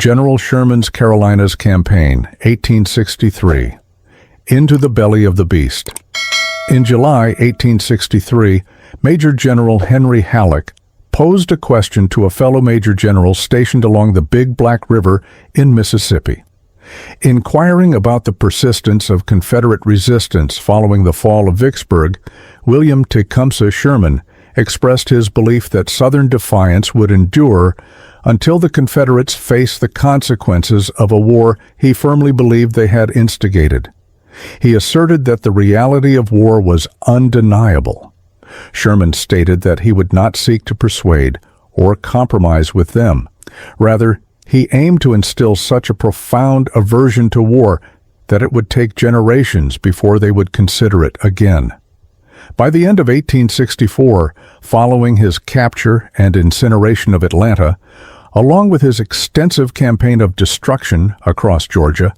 General Sherman's Carolinas Campaign, 1863. Into the belly of the beast. In July 1863, Major General Henry Halleck posed a question to a fellow Major General stationed along the Big Black River in Mississippi. Inquiring about the persistence of Confederate resistance following the fall of Vicksburg, William Tecumseh Sherman expressed his belief that Southern defiance would endure until the Confederates faced the consequences of a war he firmly believed they had instigated. He asserted that the reality of war was undeniable. Sherman stated that he would not seek to persuade or compromise with them. Rather, he aimed to instill such a profound aversion to war that it would take generations before they would consider it again. By the end of 1864, following his capture and incineration of Atlanta, along with his extensive campaign of destruction across Georgia,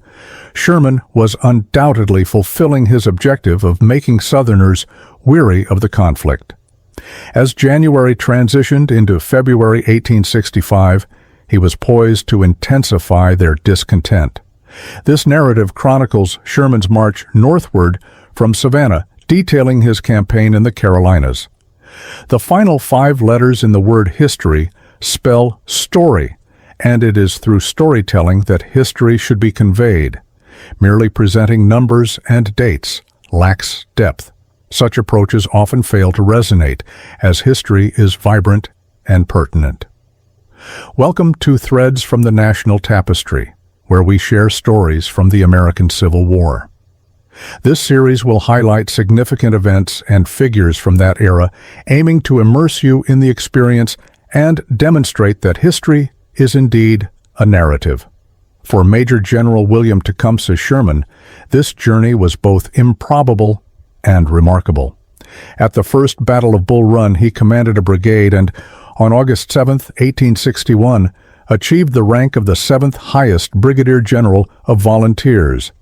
Sherman was undoubtedly fulfilling his objective of making Southerners weary of the conflict. As January transitioned into February 1865, he was poised to intensify their discontent. This narrative chronicles Sherman's march northward from Savannah, detailing his campaign in the Carolinas. The final 5 letters in the word history spell story, and it is through storytelling that history should be conveyed. Merely presenting numbers and dates lacks depth. Such approaches often fail to resonate, as history is vibrant and pertinent. Welcome to Threads from the National Tapestry, where we share stories from the American Civil War. This series will highlight significant events and figures from that era, aiming to immerse you in the experience and demonstrate that history is indeed a narrative. For Major General William Tecumseh Sherman, this journey was both improbable and remarkable. At the First Battle of Bull Run, he commanded a brigade and, on August 7, 1861, achieved the rank of the 7th highest brigadier general of volunteers.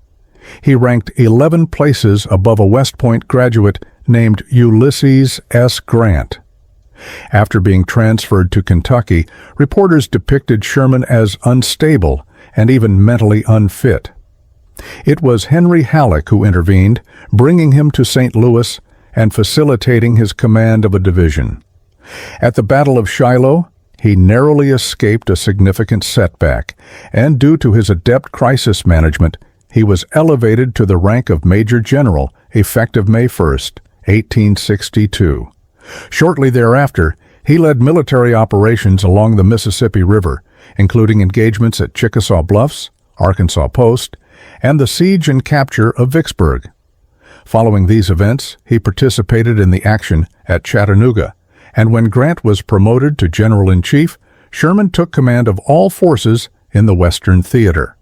He ranked 11 places above a West Point graduate named Ulysses S. Grant. After being transferred to Kentucky, reporters depicted Sherman as unstable and even mentally unfit. It was Henry Halleck who intervened, bringing him to St. Louis and facilitating his command of a division. At the Battle of Shiloh, he narrowly escaped a significant setback, and due to his adept crisis management, he was elevated to the rank of Major General effective May 1, 1862. Shortly thereafter, he led military operations along the Mississippi River, including engagements at Chickasaw Bluffs, Arkansas Post, and the siege and capture of Vicksburg. Following these events, he participated in the action at Chattanooga, and when Grant was promoted to General-in-Chief, Sherman took command of all forces in the Western Theater.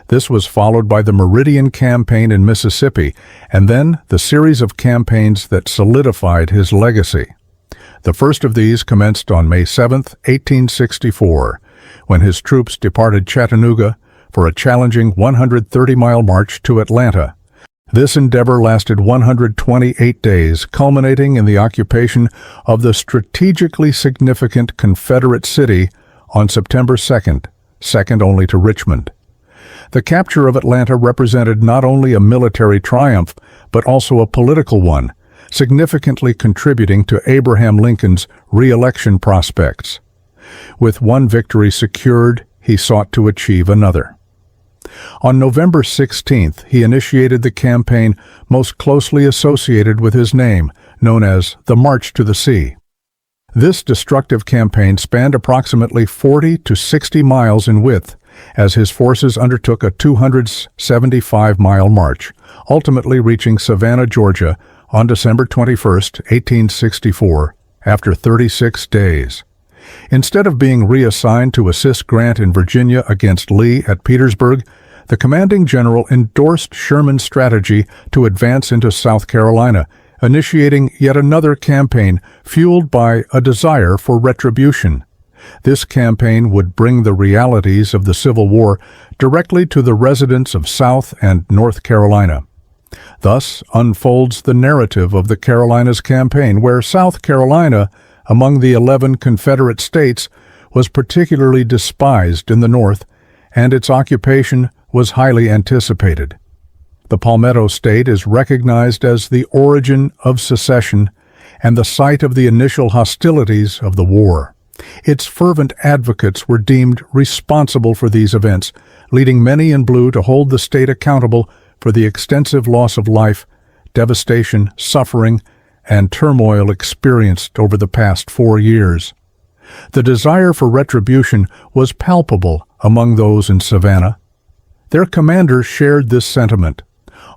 This was followed by the Meridian Campaign in Mississippi, and then the series of campaigns that solidified his legacy. The first of these commenced on May 7, 1864, when his troops departed Chattanooga for a challenging 130-mile march to Atlanta. This endeavor lasted 128 days, culminating in the occupation of the strategically significant Confederate city on September 2nd, second only to Richmond. The capture of Atlanta represented not only a military triumph, but also a political one, significantly contributing to Abraham Lincoln's re-election prospects. With one victory secured, he sought to achieve another. On November 16th, he initiated the campaign most closely associated with his name, known as the March to the Sea. This destructive campaign spanned approximately 40 to 60 miles in width, as his forces undertook a 275-mile march, ultimately reaching Savannah, Georgia, on December 21, 1864, after 36 days. Instead of being reassigned to assist Grant in Virginia against Lee at Petersburg, the commanding general endorsed Sherman's strategy to advance into South Carolina, initiating yet another campaign fueled by a desire for retribution. This campaign would bring the realities of the Civil War directly to the residents of South and North Carolina. Thus unfolds the narrative of the Carolinas Campaign, where South Carolina, among the 11 Confederate states, was particularly despised in the North and its occupation was highly anticipated. The Palmetto State is recognized as the origin of secession and the site of the initial hostilities of the war. Its fervent advocates were deemed responsible for these events, leading many in blue to hold the state accountable for the extensive loss of life, devastation, suffering, and turmoil experienced over the past 4 years. The desire for retribution was palpable among those in Savannah. Their commanders shared this sentiment.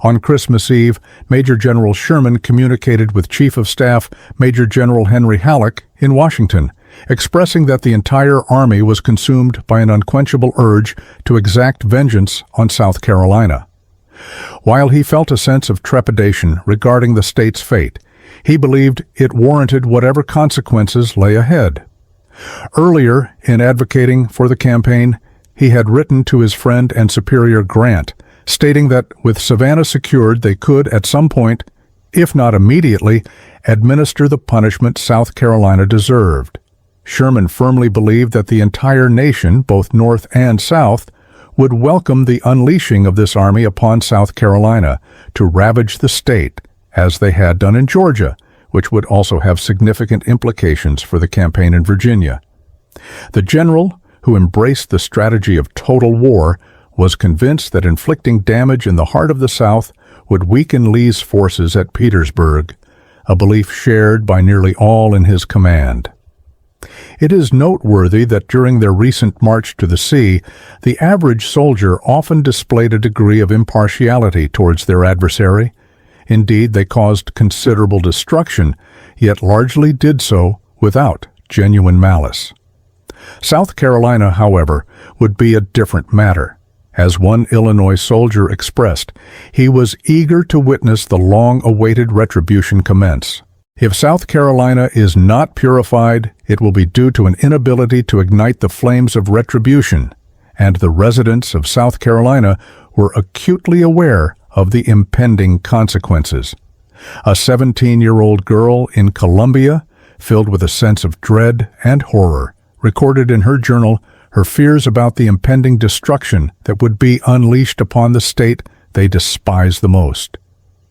On Christmas Eve, Major General Sherman communicated with Chief of Staff Major General Henry Halleck in Washington, expressing that the entire Army was consumed by an unquenchable urge to exact vengeance on South Carolina. While he felt a sense of trepidation regarding the state's fate, he believed it warranted whatever consequences lay ahead. Earlier, in advocating for the campaign, he had written to his friend and superior Grant, stating that with Savannah secured, they could, at some point, if not immediately, administer the punishment South Carolina deserved. Sherman firmly believed that the entire nation, both North and South, would welcome the unleashing of this army upon South Carolina to ravage the state, as they had done in Georgia, which would also have significant implications for the campaign in Virginia. The general, who embraced the strategy of total war, was convinced that inflicting damage in the heart of the South would weaken Lee's forces at Petersburg, a belief shared by nearly all in his command. It is noteworthy that during their recent march to the sea, the average soldier often displayed a degree of impartiality towards their adversary. Indeed, they caused considerable destruction, yet largely did so without genuine malice. South Carolina, however, would be a different matter. As one Illinois soldier expressed, he was eager to witness the long-awaited retribution commence. If South Carolina is not purified, it will be due to an inability to ignite the flames of retribution, and the residents of South Carolina were acutely aware of the impending consequences. A 17-year-old girl in Columbia, filled with a sense of dread and horror, recorded in her journal her fears about the impending destruction that would be unleashed upon the state they despise the most.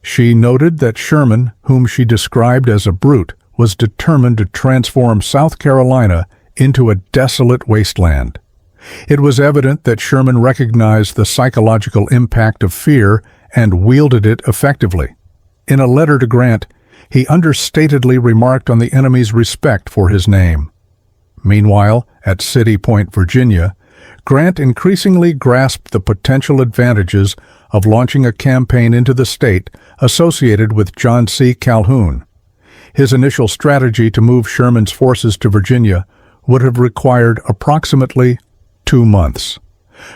She noted that Sherman, whom she described as a brute, was determined to transform South Carolina into a desolate wasteland. It was evident that Sherman recognized the psychological impact of fear and wielded it effectively. In a letter to Grant, he understatedly remarked on the enemy's respect for his name. Meanwhile, at City Point, Virginia, Grant increasingly grasped the potential advantages of launching a campaign into the state associated with John C. Calhoun. His initial strategy to move Sherman's forces to Virginia would have required approximately 2 months.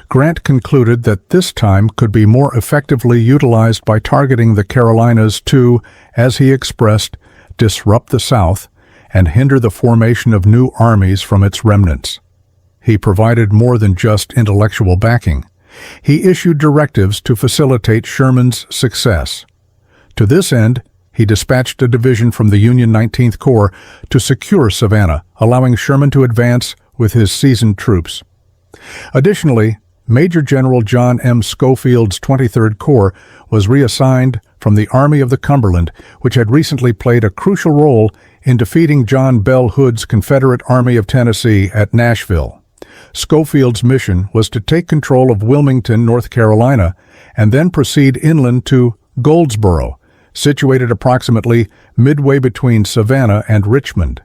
Grant concluded that this time could be more effectively utilized by targeting the Carolinas to, as he expressed, disrupt the South and hinder the formation of new armies from its remnants. He provided more than just intellectual backing. He issued directives to facilitate Sherman's success. To this end, he dispatched a division from the Union 19th Corps to secure Savannah, allowing Sherman to advance with his seasoned troops. Additionally, Major General John M. Schofield's 23rd Corps was reassigned from the Army of the Cumberland, which had recently played a crucial role in defeating John Bell Hood's Confederate Army of Tennessee at Nashville. Schofield's mission was to take control of Wilmington, North Carolina, and then proceed inland to Goldsboro, situated approximately midway between Savannah and Richmond.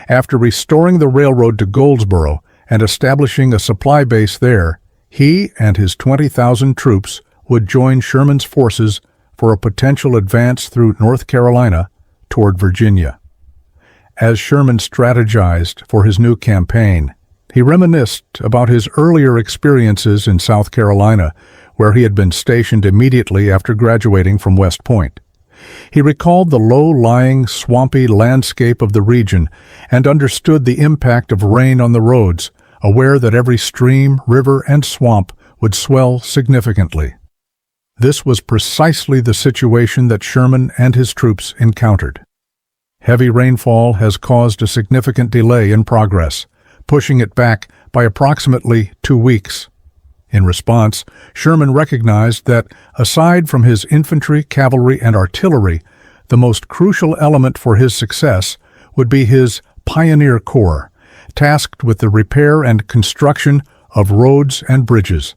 After restoring the railroad to Goldsboro and establishing a supply base there, he and his 20,000 troops would join Sherman's forces for a potential advance through North Carolina toward Virginia. As Sherman strategized for his new campaign, he reminisced about his earlier experiences in South Carolina, where he had been stationed immediately after graduating from West Point. He recalled the low-lying, swampy landscape of the region and understood the impact of rain on the roads, aware that every stream, river, and swamp would swell significantly. This was precisely the situation that Sherman and his troops encountered. Heavy rainfall has caused a significant delay in progress, pushing it back by approximately 2 weeks. In response, Sherman recognized that, aside from his infantry, cavalry, and artillery, the most crucial element for his success would be his Pioneer Corps, tasked with the repair and construction of roads and bridges.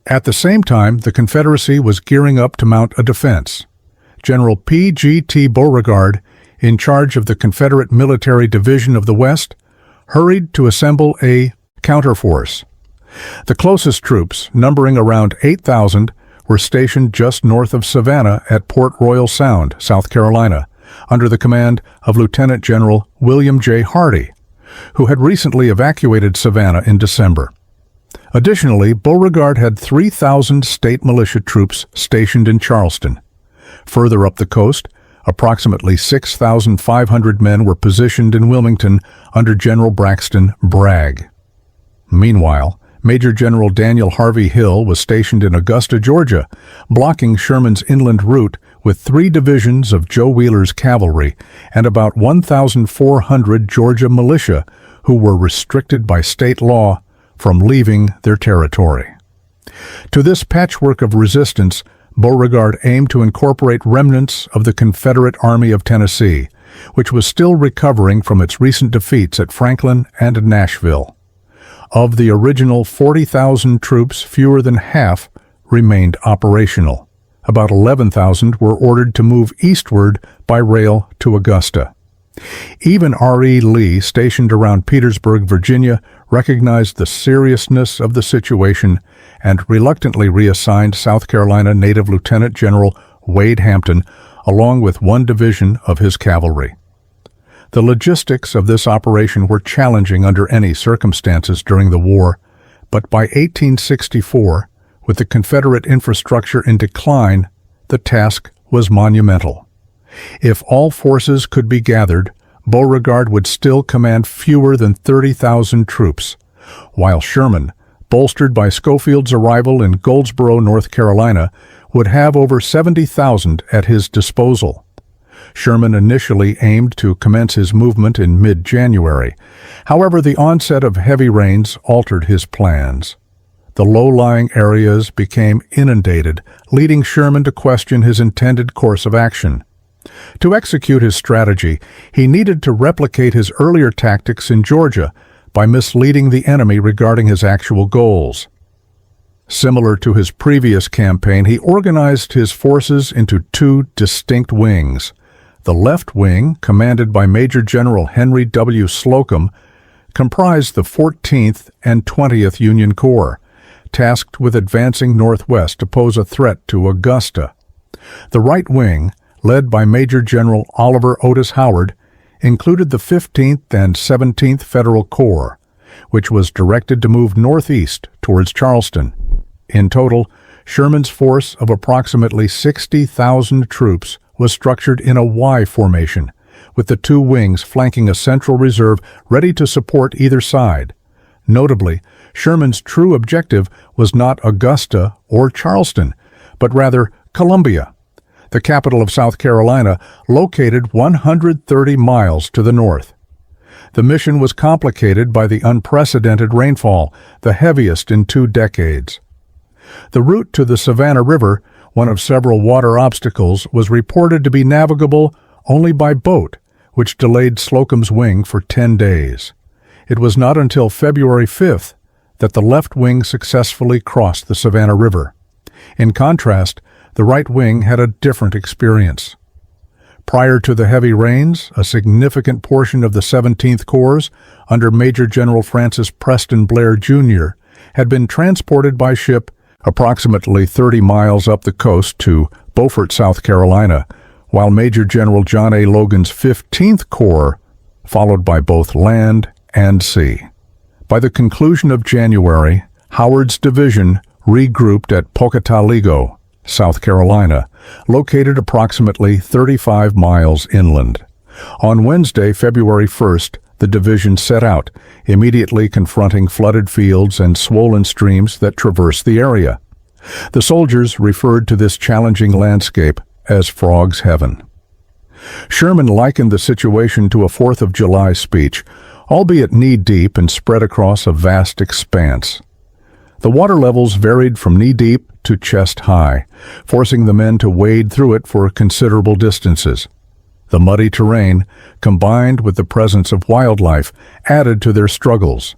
At the same time, the Confederacy was gearing up to mount a defense. General P.G.T. Beauregard, in charge of the Confederate Military Division of the West, hurried to assemble a counterforce. The closest troops, numbering around 8,000, were stationed just north of Savannah at Port Royal Sound, South Carolina, under the command of Lieutenant General William J. Hardee, who had recently evacuated Savannah in December. Additionally, Beauregard had 3,000 state militia troops stationed in Charleston. Further up the coast, approximately 6,500 men were positioned in Wilmington under General Braxton Bragg. Meanwhile, Major General Daniel Harvey Hill was stationed in Augusta, Georgia, blocking Sherman's inland route with 3 divisions of Joe Wheeler's cavalry and about 1,400 Georgia militia who were restricted by state law from leaving their territory. To this patchwork of resistance, Beauregard aimed to incorporate remnants of the Confederate Army of Tennessee, which was still recovering from its recent defeats at Franklin and Nashville. Of the original 40,000 troops, fewer than half remained operational. About 11,000 were ordered to move eastward by rail to Augusta. Even R.E. Lee, stationed around Petersburg, Virginia, recognized the seriousness of the situation and reluctantly reassigned South Carolina Native Lieutenant General Wade Hampton along with 1 division of his cavalry. The logistics of this operation were challenging under any circumstances during the war, but by 1864, with the Confederate infrastructure in decline, the task was monumental. If all forces could be gathered, Beauregard would still command fewer than 30,000 troops, while Sherman, bolstered by Schofield's arrival in Goldsboro, North Carolina, would have over 70,000 at his disposal. Sherman initially aimed to commence his movement in mid-January. However, the onset of heavy rains altered his plans. The low-lying areas became inundated, leading Sherman to question his intended course of action. To execute his strategy, he needed to replicate his earlier tactics in Georgia by misleading the enemy regarding his actual goals. Similar to his previous campaign, he organized his forces into 2 distinct wings. The left wing, commanded by Major General Henry W. Slocum, comprised the 14th and 20th Union Corps, tasked with advancing northwest to pose a threat to Augusta. The right wing, led by Major General Oliver Otis Howard, included the 15th and 17th Federal Corps, which was directed to move northeast towards Charleston. In total, Sherman's force of approximately 60,000 troops was structured in a Y formation, with the 2 wings flanking a central reserve ready to support either side. Notably, Sherman's true objective was not Augusta or Charleston, but rather Columbia, the capital of South Carolina, located 130 miles to the north. The mission was complicated by the unprecedented rainfall, the heaviest in 2 decades. The route to the Savannah River, one of several water obstacles, was reported to be navigable only by boat, which delayed Slocum's wing for 10 days. It was not until February 5th that the left wing successfully crossed the Savannah River. In contrast, the right wing had a different experience. Prior to the heavy rains, a significant portion of the 17th Corps, under Major General Francis Preston Blair, Jr., had been transported by ship approximately 30 miles up the coast to Beaufort, South Carolina, while Major General John A. Logan's 15th Corps followed by both land and sea. By the conclusion of January, Howard's division regrouped at Pocataligo, South Carolina, located approximately 35 miles inland. On Wednesday, February 1st, the division set out, immediately confronting flooded fields and swollen streams that traversed the area. The soldiers referred to this challenging landscape as Frog's Heaven. Sherman likened the situation to a 4th of July speech, albeit knee-deep and spread across a vast expanse. The water levels varied from knee-deep to chest-high, forcing the men to wade through it for considerable distances. The muddy terrain, combined with the presence of wildlife, added to their struggles.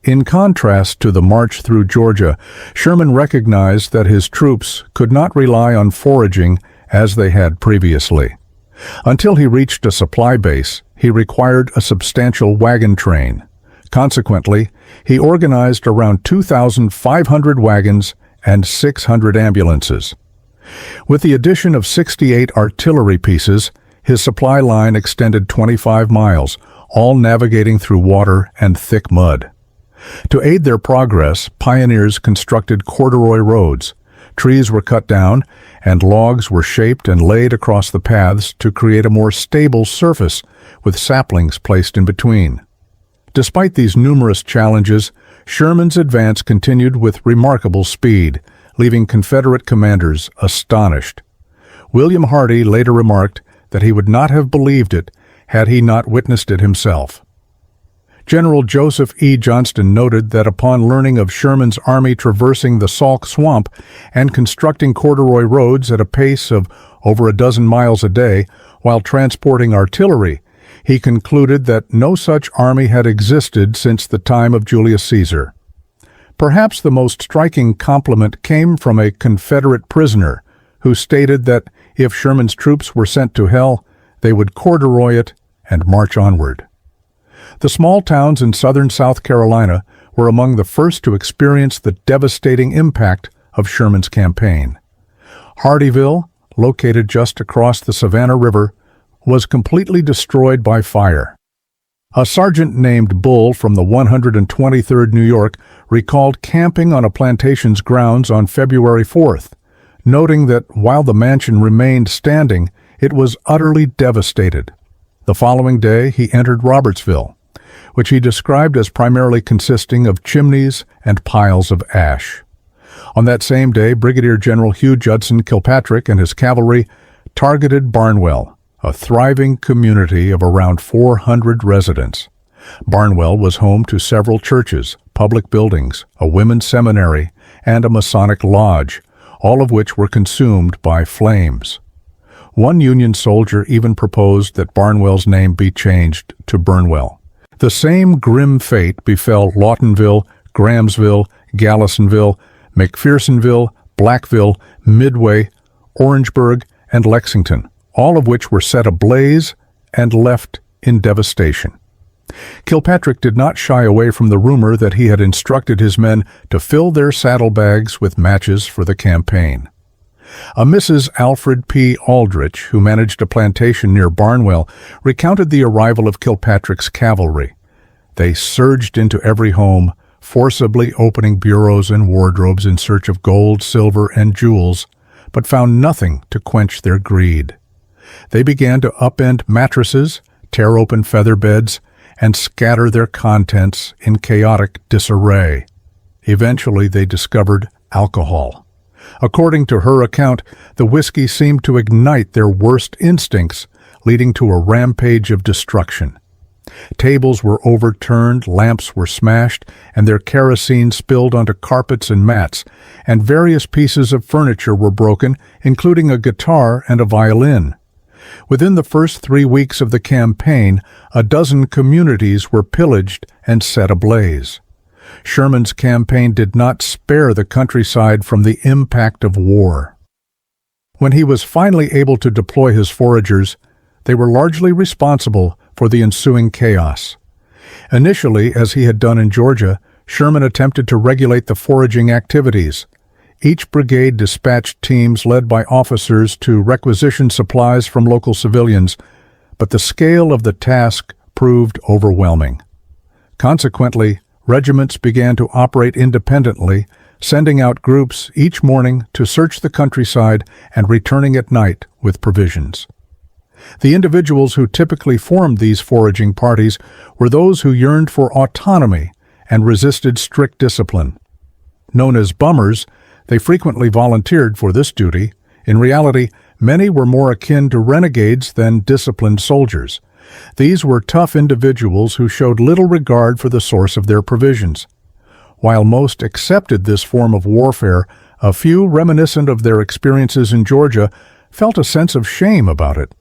In contrast to the march through Georgia, Sherman recognized that his troops could not rely on foraging as they had previously. Until he reached a supply base, he required a substantial wagon train. Consequently, he organized around 2,500 wagons and 600 ambulances. With the addition of 68 artillery pieces, his supply line extended 25 miles, all navigating through water and thick mud. To aid their progress, pioneers constructed corduroy roads. Trees were cut down, and logs were shaped and laid across the paths to create a more stable surface, with saplings placed in between. Despite these numerous challenges, Sherman's advance continued with remarkable speed, leaving Confederate commanders astonished. William Hardy later remarked that he would not have believed it had he not witnessed it himself. General Joseph E. Johnston noted that upon learning of Sherman's army traversing the Sauk Swamp and constructing corduroy roads at a pace of over a dozen miles a day while transporting artillery, he concluded that no such army had existed since the time of Julius Caesar. Perhaps the most striking compliment came from a Confederate prisoner who stated that if Sherman's troops were sent to hell, they would corduroy it and march onward. The small towns in southern South Carolina were among the first to experience the devastating impact of Sherman's campaign. Hardeeville, located just across the Savannah River, was completely destroyed by fire. A sergeant named Bull from the 123rd New York recalled camping on a plantation's grounds on February 4th, noting that while the mansion remained standing, it was utterly devastated. The following day, he entered Robertsville, which he described as primarily consisting of chimneys and piles of ash. On that same day, Brigadier General Hugh Judson Kilpatrick and his cavalry targeted Barnwell, a thriving community of around 400 residents. Barnwell was home to several churches, public buildings, a women's seminary, and a Masonic lodge, all of which were consumed by flames. One Union soldier even proposed that Barnwell's name be changed to Burnwell. The same grim fate befell Lawtonville, Grahamsville, Gallisonville, McPhersonville, Blackville, Midway, Orangeburg, and Lexington, all of which were set ablaze and left in devastation. Kilpatrick did not shy away from the rumor that he had instructed his men to fill their saddlebags with matches for the campaign. A Mrs. Alfred P. Aldrich, who managed a plantation near Barnwell, recounted the arrival of Kilpatrick's cavalry. They surged into every home, forcibly opening bureaus and wardrobes in search of gold, silver, and jewels, but found nothing to quench their greed. They began to upend mattresses, tear open feather beds, and scatter their contents in chaotic disarray. Eventually, they discovered alcohol. According to her account, the whiskey seemed to ignite their worst instincts, leading to a rampage of destruction. Tables were overturned, lamps were smashed, and their kerosene spilled onto carpets and mats, and various pieces of furniture were broken, including a guitar and a violin. Within the first 3 weeks of the campaign, a dozen communities were pillaged and set ablaze. Sherman's campaign did not spare the countryside from the impact of war. When he was finally able to deploy his foragers, they were largely responsible for the ensuing chaos. Initially, as he had done in Georgia, Sherman attempted to regulate the foraging activities. Each brigade dispatched teams led by officers to requisition supplies from local civilians, but the scale of the task proved overwhelming. Consequently, regiments began to operate independently, sending out groups each morning to search the countryside and returning at night with provisions. The individuals who typically formed these foraging parties were those who yearned for autonomy and resisted strict discipline. Known as bummers, they frequently volunteered for this duty. In reality, many were more akin to renegades than disciplined soldiers. These were tough individuals who showed little regard for the source of their provisions. While most accepted this form of warfare, a few, reminiscent of their experiences in Georgia, felt a sense of shame about it.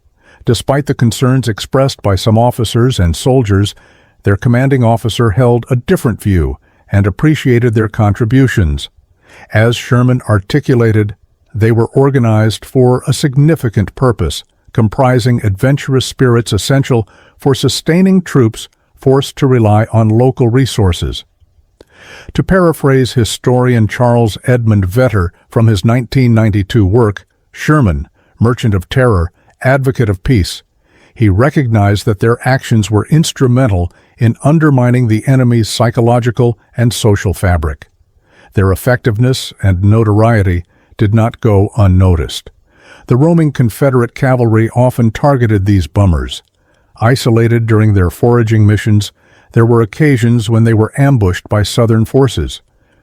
Despite the concerns expressed by some officers and soldiers, their commanding officer held a different view and appreciated their contributions. As Sherman articulated, they were organized for a significant purpose, comprising adventurous spirits essential for sustaining troops forced to rely on local resources. To paraphrase historian Charles Edmund Vetter from his 1992 work, Sherman, Merchant of Terror, Advocate of Peace, he recognized that their actions were instrumental in undermining the enemy's psychological and social fabric. Their effectiveness and notoriety did not go unnoticed. The roaming Confederate cavalry often targeted these bummers. Isolated during their foraging missions, there were occasions when they were ambushed by Southern forces.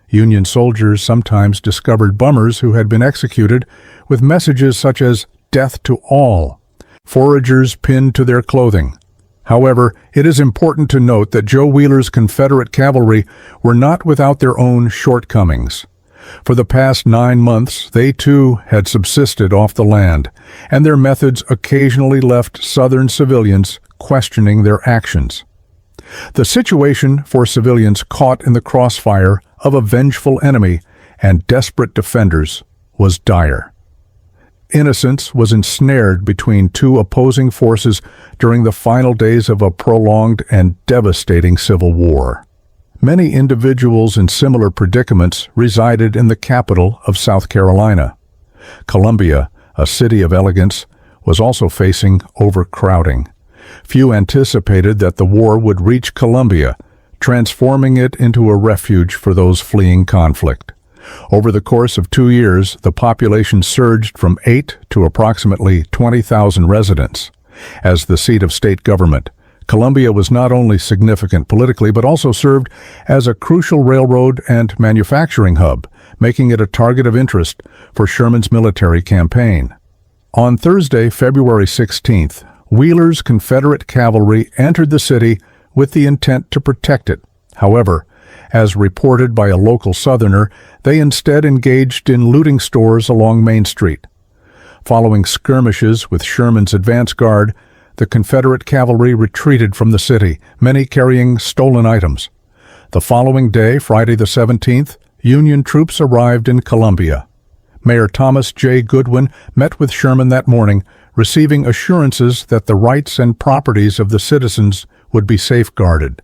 Union soldiers sometimes discovered bummers who had been executed with messages such as "Death to all," foragers pinned to their clothing. However, it is important to note that Joe Wheeler's Confederate cavalry were not without their own shortcomings. For the past 9 months, they too had subsisted off the land, and their methods occasionally left Southern civilians questioning their actions. The situation for civilians caught in the crossfire of a vengeful enemy and desperate defenders was dire. Innocence was ensnared between two opposing forces during the final days of a prolonged and devastating civil war. Many individuals in similar predicaments resided in the capital of South Carolina. Columbia, a city of elegance, was also facing overcrowding. Few anticipated that the war would reach Columbia, transforming it into a refuge for those fleeing conflict. Over the course of 2 years, the population surged from 8 to approximately 20,000 residents. As the seat of state government, Columbia was not only significant politically but also served as a crucial railroad and manufacturing hub, making it a target of interest for Sherman's military campaign. On Thursday, February 16th, Wheeler's Confederate cavalry entered the city with the intent to protect it. However, as reported by a local Southerner, they instead engaged in looting stores along Main Street. Following skirmishes with Sherman's advance guard, the Confederate cavalry retreated from the city, many carrying stolen items. The following day, Friday the 17th, Union troops arrived in Columbia. Mayor Thomas J. Goodwin met with Sherman that morning, receiving assurances that the rights and properties of the citizens would be safeguarded.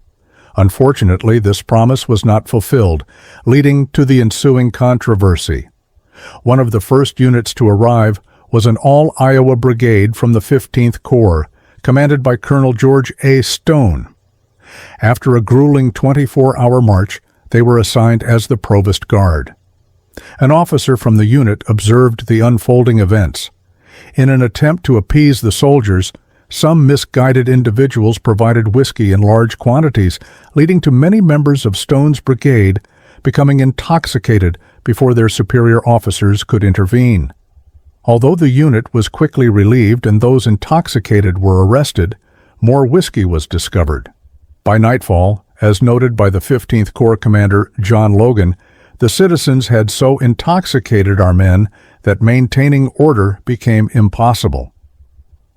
Unfortunately, this promise was not fulfilled, leading to the ensuing controversy. One of the first units to arrive was an all-Iowa brigade from the 15th Corps, commanded by Colonel George A. Stone. After a grueling 24-hour march, they were assigned as the Provost Guard. An officer from the unit observed the unfolding events. In an attempt to appease the soldiers, some misguided individuals provided whiskey in large quantities, leading to many members of Stone's brigade becoming intoxicated before their superior officers could intervene. Although the unit was quickly relieved and those intoxicated were arrested, more whiskey was discovered. By nightfall, as noted by the 15th Corps Commander John Logan, the citizens had so intoxicated our men that maintaining order became impossible.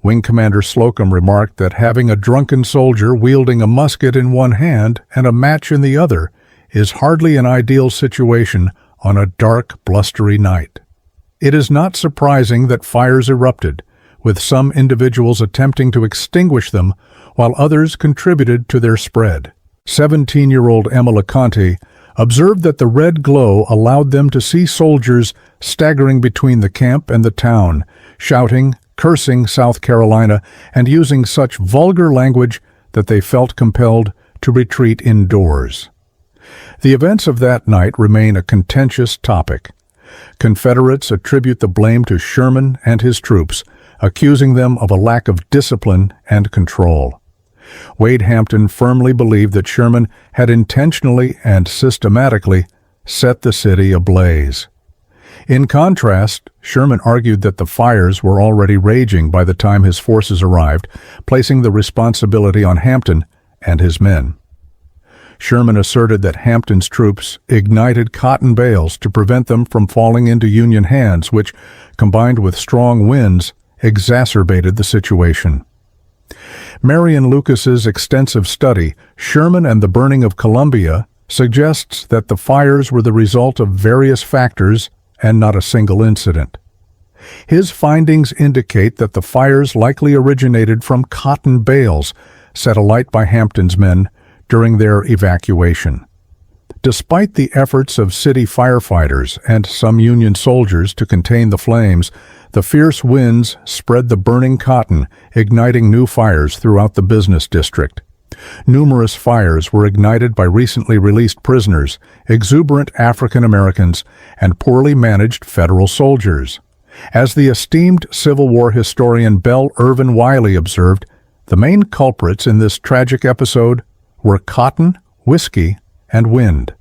Wing Commander Slocum remarked that having a drunken soldier wielding a musket in one hand and a match in the other is hardly an ideal situation on a dark, blustery night. It is not surprising that fires erupted, with some individuals attempting to extinguish them while others contributed to their spread. 17-year-old Emma LeConte observed that the red glow allowed them to see soldiers staggering between the camp and the town, shouting, cursing South Carolina, and using such vulgar language that they felt compelled to retreat indoors. The events of that night remain a contentious topic. Confederates attribute the blame to Sherman and his troops, accusing them of a lack of discipline and control. Wade Hampton firmly believed that Sherman had intentionally and systematically set the city ablaze. In contrast, Sherman argued that the fires were already raging by the time his forces arrived, placing the responsibility on Hampton and his men. Sherman asserted that Hampton's troops ignited cotton bales to prevent them from falling into Union hands, which, combined with strong winds, exacerbated the situation. Marion Lucas's extensive study, Sherman and the Burning of Columbia, suggests that the fires were the result of various factors and not a single incident. His findings indicate that the fires likely originated from cotton bales set alight by Hampton's men during their evacuation. Despite the efforts of city firefighters and some Union soldiers to contain the flames, the fierce winds spread the burning cotton, igniting new fires throughout the business district. Numerous fires were ignited by recently released prisoners, exuberant African Americans, and poorly managed federal soldiers. As the esteemed Civil War historian Belle Irvin Wiley observed, the main culprits in this tragic episode were cotton, whiskey, and wind.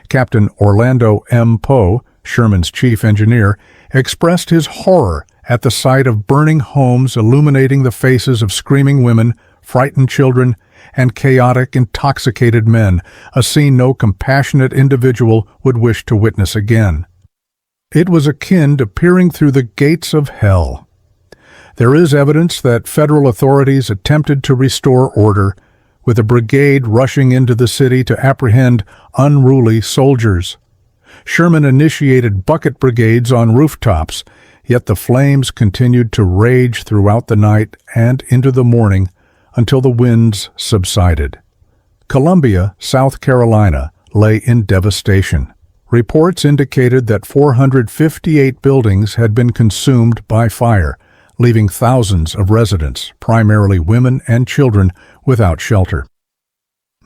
Captain Orlando M. Poe, Sherman's chief engineer, expressed his horror at the sight of burning homes illuminating the faces of screaming women, frightened children, and chaotic, intoxicated men, a scene no compassionate individual would wish to witness again. It was akin to peering through the gates of hell. There is evidence that federal authorities attempted to restore order, with a brigade rushing into the city to apprehend unruly soldiers. Sherman initiated bucket brigades on rooftops, yet the flames continued to rage throughout the night and into the morning until the winds subsided. Columbia, South Carolina, lay in devastation. Reports indicated that 458 buildings had been consumed by fire, leaving thousands of residents, primarily women and children, without shelter.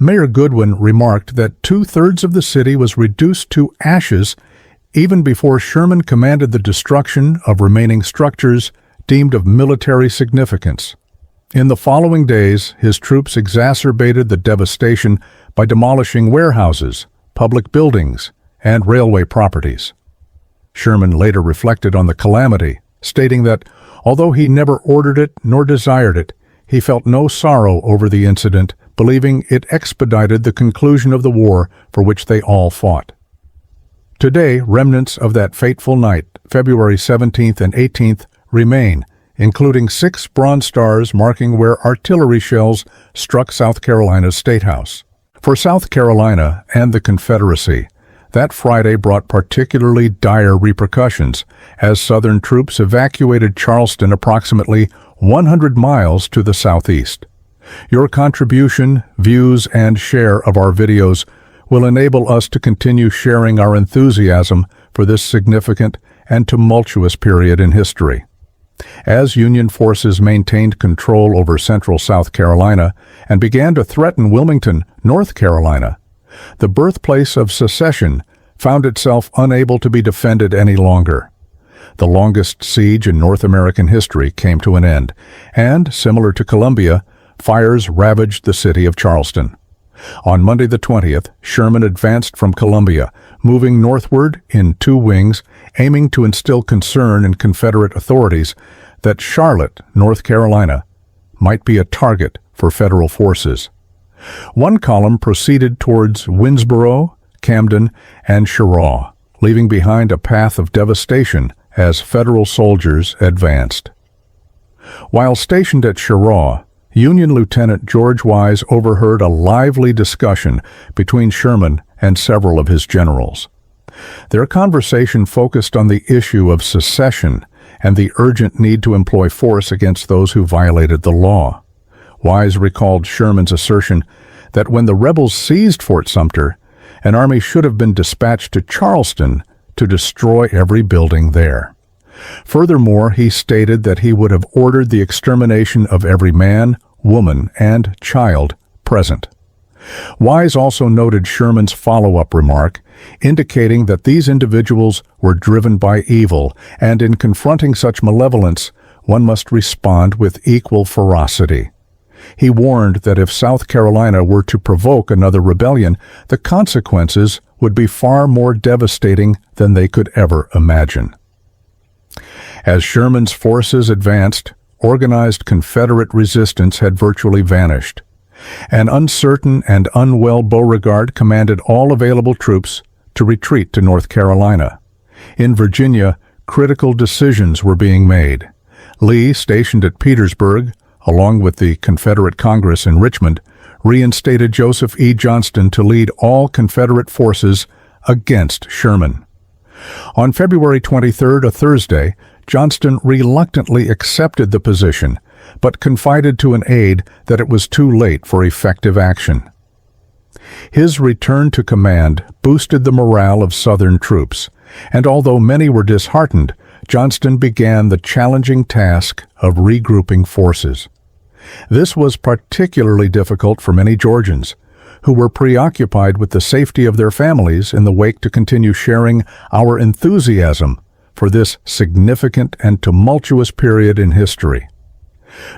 Mayor Goodwin remarked that 2/3 of the city was reduced to ashes even before Sherman commanded the destruction of remaining structures deemed of military significance. In the following days, his troops exacerbated the devastation by demolishing warehouses, public buildings, and railway properties. Sherman later reflected on the calamity, stating that, although he never ordered it nor desired it, he felt no sorrow over the incident, believing it expedited the conclusion of the war for which they all fought. Today, remnants of that fateful night, February 17th and 18th, remain, including 6 bronze stars marking where artillery shells struck South Carolina's State House. For South Carolina and the Confederacy, that Friday brought particularly dire repercussions as Southern troops evacuated Charleston approximately 100 miles to the southeast. Your contribution, views, and share of our videos will enable us to continue sharing our enthusiasm for this significant and tumultuous period in history. As Union forces maintained control over central South Carolina and began to threaten Wilmington, North Carolina, the birthplace of secession found itself unable to be defended any longer. The longest siege in North American history came to an end, and, similar to Columbia, fires ravaged the city of Charleston. On Monday the 20th, Sherman advanced from Columbia, moving northward in 2 wings, aiming to instill concern in Confederate authorities that Charlotte, North Carolina, might be a target for federal forces. One column proceeded towards Winnsboro, Camden, and Cheraw, leaving behind a path of devastation as federal soldiers advanced. While stationed at Cheraw, Union Lieutenant George Wise overheard a lively discussion between Sherman and several of his generals. Their conversation focused on the issue of secession and the urgent need to employ force against those who violated the law. Wise recalled Sherman's assertion that when the rebels seized Fort Sumter, an army should have been dispatched to Charleston to destroy every building there. Furthermore, he stated that he would have ordered the extermination of every man, woman, and child present. Wise also noted Sherman's follow-up remark, indicating that these individuals were driven by evil, and in confronting such malevolence, one must respond with equal ferocity. He warned that if South Carolina were to provoke another rebellion, the consequences would be far more devastating than they could ever imagine. As Sherman's forces advanced, organized Confederate resistance had virtually vanished. An uncertain and unwell Beauregard commanded all available troops to retreat to North Carolina. In Virginia, critical decisions were being made. Lee, stationed at Petersburg, along with the Confederate Congress in Richmond, reinstated Joseph E. Johnston to lead all Confederate forces against Sherman. On February 23, a Thursday, Johnston reluctantly accepted the position, but confided to an aide that it was too late for effective action. His return to command boosted the morale of Southern troops, and although many were disheartened, Johnston began the challenging task of regrouping forces. This was particularly difficult for many Georgians, who were preoccupied with the safety of their families in the wake to continue sharing our enthusiasm for this significant and tumultuous period in history.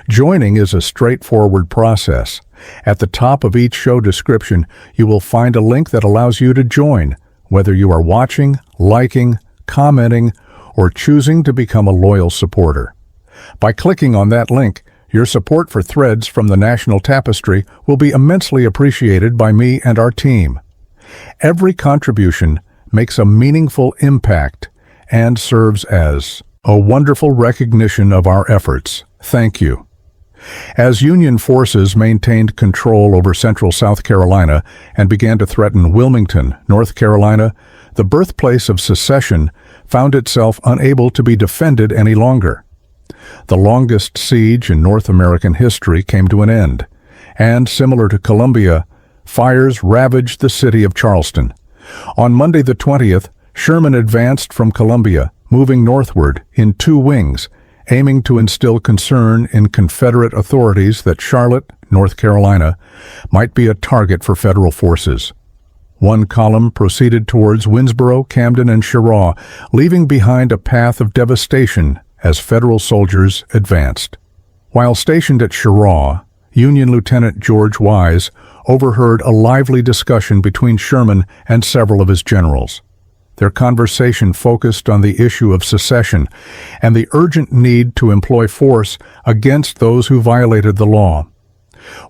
Joining is a straightforward process. At the top of each show description, you will find a link that allows you to join, whether you are watching, liking, commenting, or choosing to become a loyal supporter. By clicking on that link, your support for Threads from the National Tapestry will be immensely appreciated by me and our team. Every contribution makes a meaningful impact and serves as a wonderful recognition of our efforts. Thank you. As Union forces maintained control over central South Carolina and began to threaten Wilmington, North Carolina, the birthplace of secession found itself unable to be defended any longer. The longest siege in North American history came to an end, and similar to Columbia, fires ravaged the city of Charleston. On Monday the 20th, Sherman advanced from Columbia, moving northward in two wings, aiming to instill concern in Confederate authorities that Charlotte, North Carolina, might be a target for federal forces. One column proceeded towards Winnsboro, Camden, and Cheraw, leaving behind a path of devastation as federal soldiers advanced. While stationed at Cheraw, Union Lieutenant George Wise overheard a lively discussion between Sherman and several of his generals. Their conversation focused on the issue of secession and the urgent need to employ force against those who violated the law.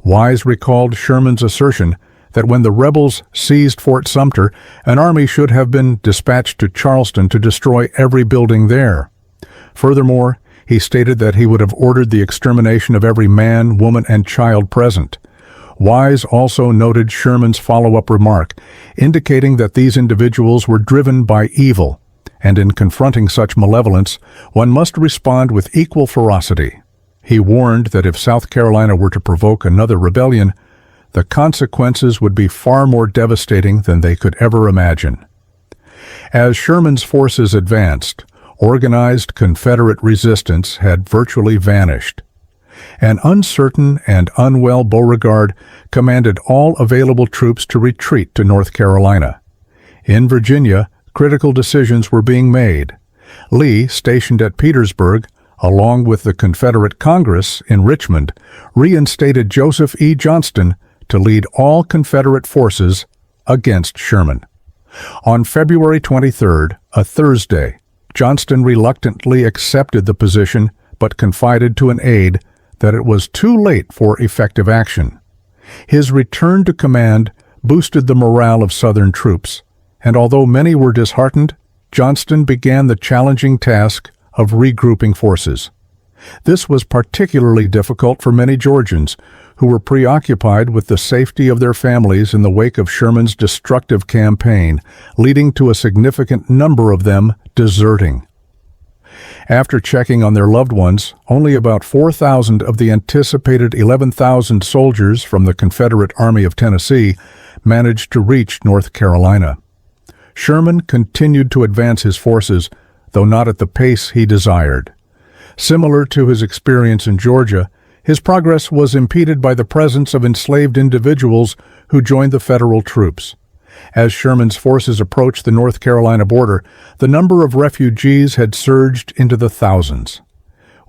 Wise recalled Sherman's assertion that when the rebels seized Fort Sumter, an army should have been dispatched to Charleston to destroy every building there. Furthermore, he stated that he would have ordered the extermination of every man, woman, and child present. Wise also noted Sherman's follow-up remark, indicating that these individuals were driven by evil, and in confronting such malevolence, one must respond with equal ferocity. He warned that if South Carolina were to provoke another rebellion, the consequences would be far more devastating than they could ever imagine. As Sherman's forces advanced, organized Confederate resistance had virtually vanished. An uncertain and unwell Beauregard commanded all available troops to retreat to North Carolina. In Virginia, critical decisions were being made. Lee, stationed at Petersburg, along with the Confederate Congress in Richmond, reinstated Joseph E. Johnston to lead all Confederate forces against Sherman. On February 23, a Thursday, Johnston reluctantly accepted the position but confided to an aide that it was too late for effective action. His return to command boosted the morale of Southern troops, and although many were disheartened, Johnston began the challenging task of regrouping forces. This was particularly difficult for many Georgians who were preoccupied with the safety of their families in the wake of Sherman's destructive campaign, leading to a significant number of them deserting. After checking on their loved ones, only about 4,000 of the anticipated 11,000 soldiers from the Confederate Army of Tennessee managed to reach North Carolina. Sherman continued to advance his forces, though not at the pace he desired. Similar to his experience in Georgia, his progress was impeded by the presence of enslaved individuals who joined the federal troops. As Sherman's forces approached the North Carolina border, the number of refugees had surged into the thousands.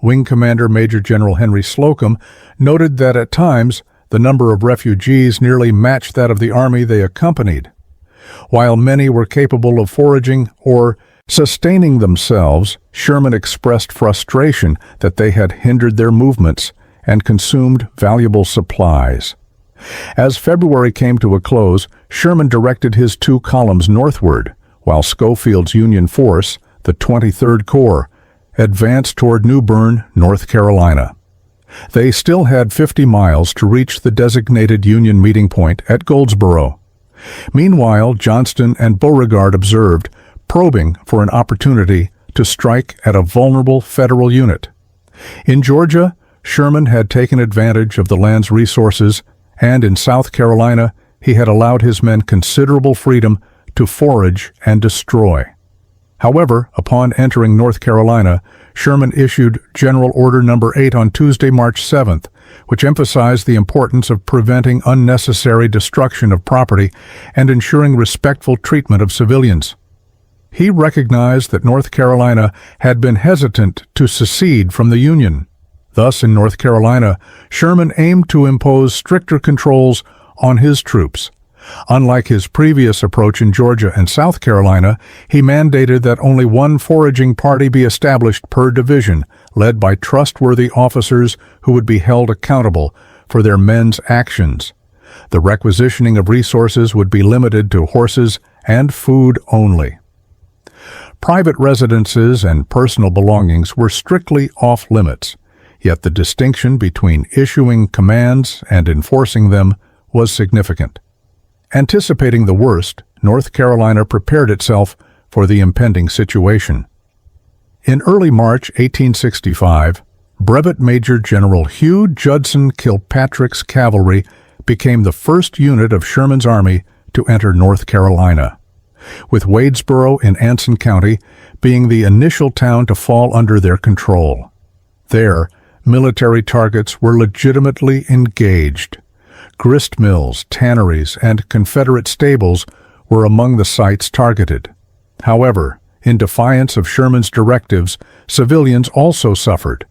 Wing Commander Major General Henry Slocum noted that at times the number of refugees nearly matched that of the army they accompanied. While many were capable of foraging or sustaining themselves, Sherman expressed frustration that they had hindered their movements and consumed valuable supplies. As February came to a close, Sherman directed his 2 columns northward, while Schofield's Union force, the 23rd Corps, advanced toward New Bern, North Carolina. They still had 50 miles to reach the designated Union meeting point at Goldsboro. Meanwhile, Johnston and Beauregard observed, probing for an opportunity to strike at a vulnerable Federal unit. In Georgia, Sherman had taken advantage of the land's resources, and in South Carolina, he had allowed his men considerable freedom to forage and destroy. However, upon entering North Carolina, Sherman issued General Order No. 8 on Tuesday, March 7th, which emphasized the importance of preventing unnecessary destruction of property and ensuring respectful treatment of civilians. He recognized that North Carolina had been hesitant to secede from the Union. Thus, in North Carolina, Sherman aimed to impose stricter controls on his troops. Unlike his previous approach in Georgia and South Carolina, he mandated that only one foraging party be established per division, led by trustworthy officers who would be held accountable for their men's actions. The requisitioning of resources would be limited to horses and food only. Private residences and personal belongings were strictly off-limits, yet the distinction between issuing commands and enforcing them was significant. Anticipating the worst, North Carolina prepared itself for the impending situation. In early March 1865, Brevet Major General Hugh Judson Kilpatrick's cavalry became the first unit of Sherman's army to enter North Carolina, with Wadesboro in Anson County being the initial town to fall under their control. There, military targets were legitimately engaged. Grist mills, tanneries, and Confederate stables were among the sites targeted. However, in defiance of Sherman's directives, civilians also suffered.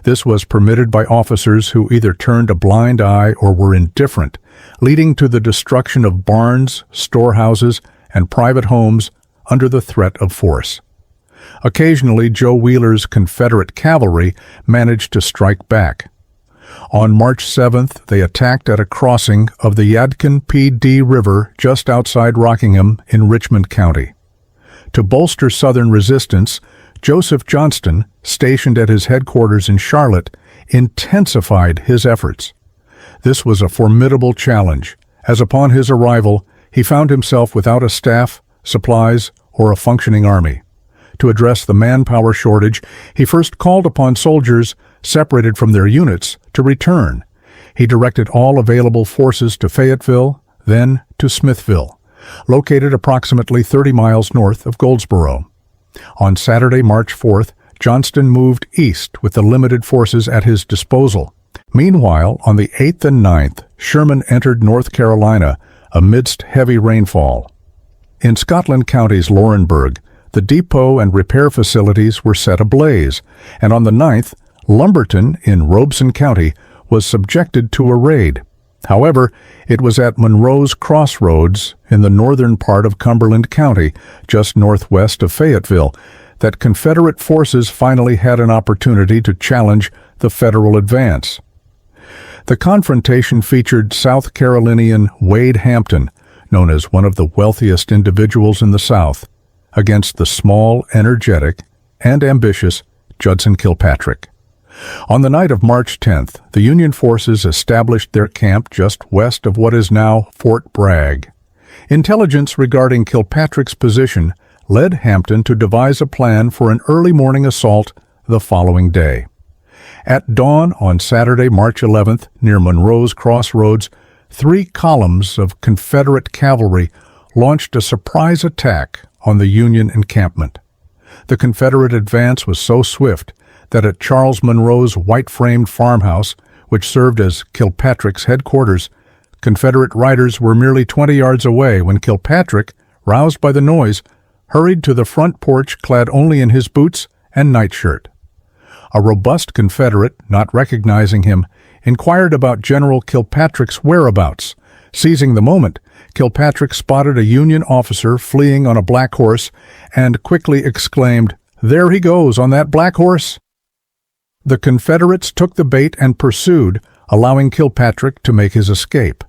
This was permitted by officers who either turned a blind eye or were indifferent, leading to the destruction of barns, storehouses, and private homes under the threat of force. Occasionally, Joe Wheeler's Confederate cavalry managed to strike back. On March 7th, they attacked at a crossing of the Yadkin P.D. River just outside Rockingham in Richmond County. To bolster Southern resistance, Joseph Johnston, stationed at his headquarters in Charlotte, intensified his efforts. This was a formidable challenge, as upon his arrival, he found himself without a staff, supplies, or a functioning army. To address the manpower shortage, he first called upon soldiers separated from their units to return. He directed all available forces to Fayetteville, then to Smithville, located approximately 30 miles north of Goldsboro. On Saturday, March 4th, Johnston moved east with the limited forces at his disposal. Meanwhile, on the 8th and 9th, Sherman entered North Carolina amidst heavy rainfall. In Scotland County's Laurinburg, the depot and repair facilities were set ablaze, and on the 9th, Lumberton in Robeson County was subjected to a raid. However, it was at Monroe's Crossroads in the northern part of Cumberland County, just northwest of Fayetteville, that Confederate forces finally had an opportunity to challenge the Federal advance. The confrontation featured South Carolinian Wade Hampton, known as one of the wealthiest individuals in the South, against the small, energetic, and ambitious Judson Kilpatrick. On the night of March 10th, the Union forces established their camp just west of what is now Fort Bragg. Intelligence regarding Kilpatrick's position led Hampton to devise a plan for an early morning assault the following day. At dawn on Saturday, March 11th, near Monroe's Crossroads, 3 columns of Confederate cavalry launched a surprise attack on the Union encampment. The Confederate advance was so swift that at Charles Monroe's white-framed farmhouse, which served as Kilpatrick's headquarters, Confederate riders were merely 20 yards away when Kilpatrick, roused by the noise, hurried to the front porch clad only in his boots and nightshirt. A robust Confederate, not recognizing him, inquired about General Kilpatrick's whereabouts. Seizing the moment, Kilpatrick spotted a Union officer fleeing on a black horse and quickly exclaimed, "There he goes on that black horse!" The Confederates took the bait and pursued, allowing Kilpatrick to make his escape.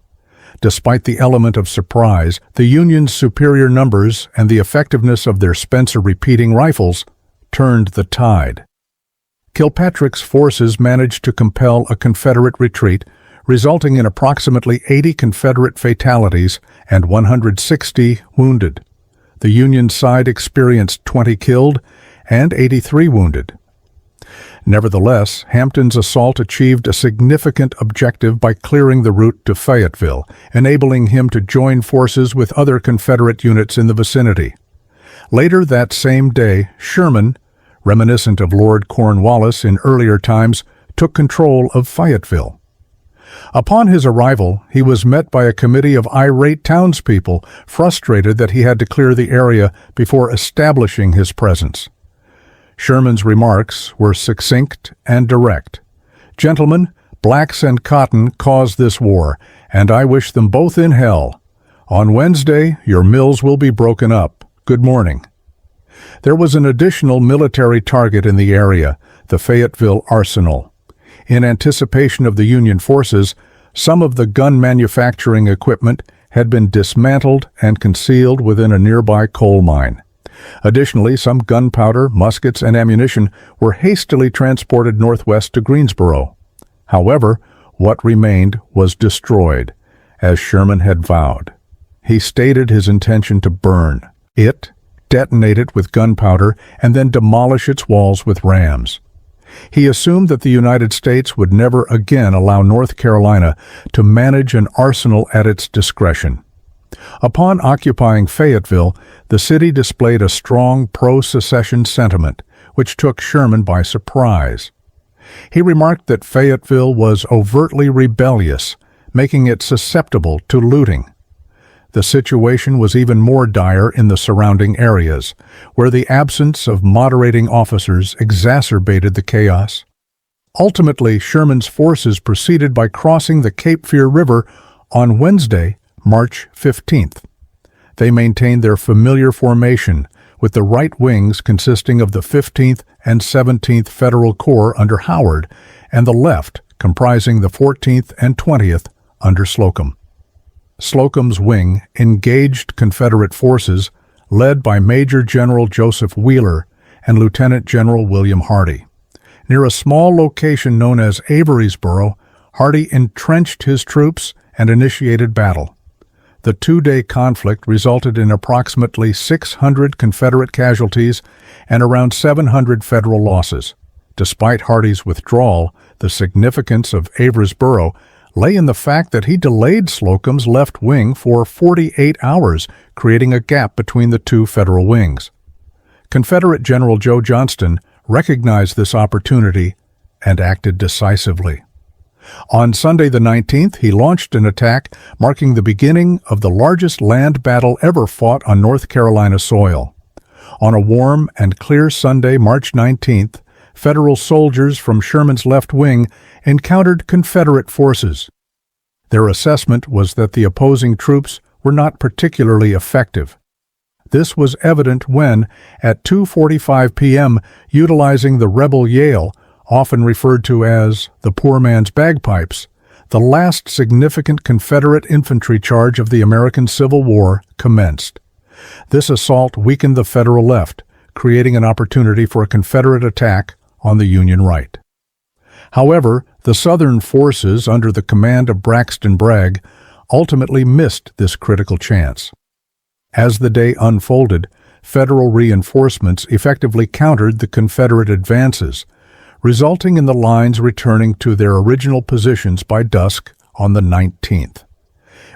Despite the element of surprise, the Union's superior numbers and the effectiveness of their Spencer repeating rifles turned the tide. Kilpatrick's forces managed to compel a Confederate retreat, resulting in approximately 80 Confederate fatalities and 160 wounded. The Union side experienced 20 killed and 83 wounded. Nevertheless, Hampton's assault achieved a significant objective by clearing the route to Fayetteville, enabling him to join forces with other Confederate units in the vicinity. Later that same day, Sherman, reminiscent of Lord Cornwallis in earlier times, took control of Fayetteville. Upon his arrival, he was met by a committee of irate townspeople, frustrated that he had to clear the area before establishing his presence. Sherman's remarks were succinct and direct. "Gentlemen, blacks and cotton caused this war, and I wish them both in hell. On Wednesday, your mills will be broken up. Good morning." There was an additional military target in the area, the Fayetteville Arsenal. In anticipation of the Union forces, some of the gun manufacturing equipment had been dismantled and concealed within a nearby coal mine. Additionally, some gunpowder, muskets, and ammunition were hastily transported northwest to Greensboro. However, what remained was destroyed, as Sherman had vowed. He stated his intention to burn it, detonate it with gunpowder, and then demolish its walls with rams. He assumed that the United States would never again allow North Carolina to manage an arsenal at its discretion. Upon occupying Fayetteville, the city displayed a strong pro-secession sentiment, which took Sherman by surprise. He remarked that Fayetteville was overtly rebellious, making it susceptible to looting. The situation was even more dire in the surrounding areas, where the absence of moderating officers exacerbated the chaos. Ultimately, Sherman's forces proceeded by crossing the Cape Fear River on Wednesday, March 15th. They maintained their familiar formation, with the right wings consisting of the 15th and 17th Federal Corps under Howard, and the left comprising the 14th and 20th under Slocum. Slocum's wing engaged Confederate forces led by Major General Joseph Wheeler and Lieutenant General William Hardee. Near a small location known as Averysboro, Hardee entrenched his troops and initiated battle. The two-day conflict resulted in approximately 600 Confederate casualties and around 700 Federal losses. Despite Hardee's withdrawal, the significance of Averysboro lay in the fact that he delayed Slocum's left wing for 48 hours, creating a gap between the two Federal wings. Confederate General Joe Johnston recognized this opportunity and acted decisively. On Sunday the 19th, he launched an attack marking the beginning of the largest land battle ever fought on North Carolina soil. On a warm and clear Sunday, March 19th, Federal soldiers from Sherman's left wing encountered Confederate forces. Their assessment was that the opposing troops were not particularly effective. This was evident when, at 2:45 p.m., utilizing the rebel Yale, often referred to as the poor man's bagpipes, the last significant Confederate infantry charge of the American Civil War commenced. This assault weakened the Federal left, creating an opportunity for a Confederate attack on the Union right. However, the Southern forces under the command of Braxton Bragg ultimately missed this critical chance. As the day unfolded, Federal reinforcements effectively countered the Confederate advances, resulting in the lines returning to their original positions by dusk on the 19th.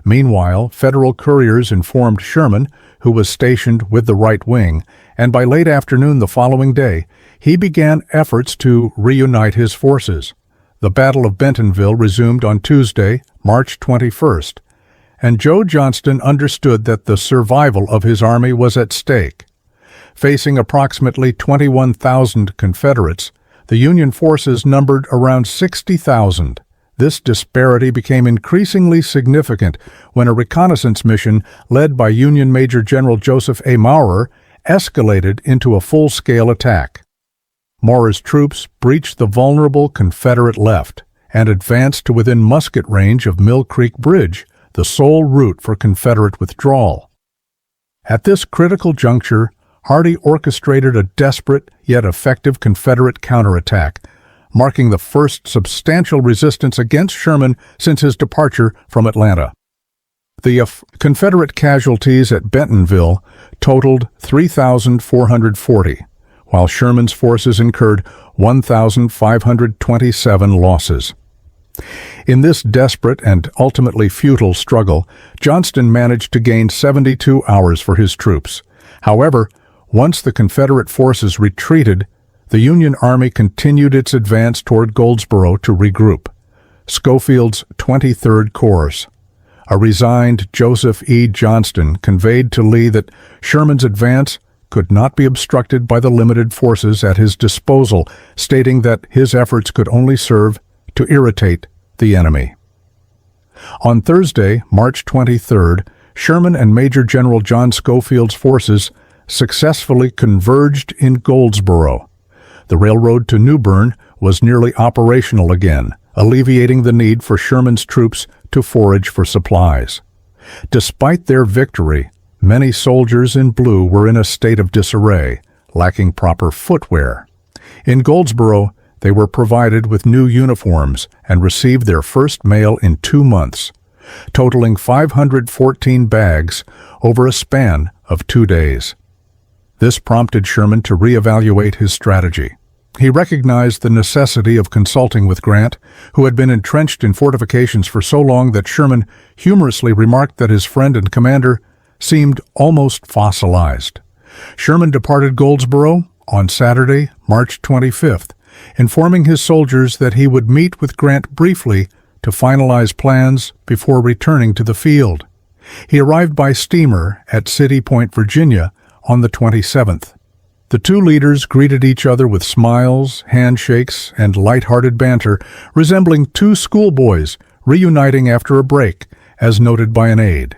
Meanwhile, Federal couriers informed Sherman, who was stationed with the right wing, and by late afternoon the following day, he began efforts to reunite his forces. The Battle of Bentonville resumed on Tuesday, March 21st, and Joe Johnston understood that the survival of his army was at stake. Facing approximately 21,000 Confederates, the Union forces numbered around 60,000. This disparity became increasingly significant when a reconnaissance mission led by Union Major General Joseph A. Maurer escalated into a full-scale attack. Maurer's troops breached the vulnerable Confederate left and advanced to within musket range of Mill Creek Bridge, the sole route for Confederate withdrawal. At this critical juncture, Hardee orchestrated a desperate yet effective Confederate counterattack, marking the first substantial resistance against Sherman since his departure from Atlanta. The Confederate casualties at Bentonville totaled 3,440, while Sherman's forces incurred 1,527 losses. In this desperate and ultimately futile struggle, Johnston managed to gain 72 hours for his troops. However, once the Confederate forces retreated, the Union Army continued its advance toward Goldsboro to regroup. Schofield's 23rd Corps, a resigned Joseph E. Johnston, conveyed to Lee that Sherman's advance could not be obstructed by the limited forces at his disposal, stating that his efforts could only serve to irritate the enemy. On Thursday, March 23rd, Sherman and Major General John Schofield's forces successfully converged in Goldsboro. The railroad to New Bern was nearly operational again, alleviating the need for Sherman's troops to forage for supplies. Despite their victory, many soldiers in blue were in a state of disarray, lacking proper footwear. In Goldsboro, they were provided with new uniforms and received their first mail in 2 months, totaling 514 bags over a span of 2 days. This prompted Sherman to reevaluate his strategy. He recognized the necessity of consulting with Grant, who had been entrenched in fortifications for so long that Sherman humorously remarked that his friend and commander seemed almost fossilized. Sherman departed Goldsboro on Saturday, March 25th, informing his soldiers that he would meet with Grant briefly to finalize plans before returning to the field. He arrived by steamer at City Point, Virginia, on the 27th. The two leaders greeted each other with smiles, handshakes, and light-hearted banter, resembling two schoolboys reuniting after a break, as noted by an aide.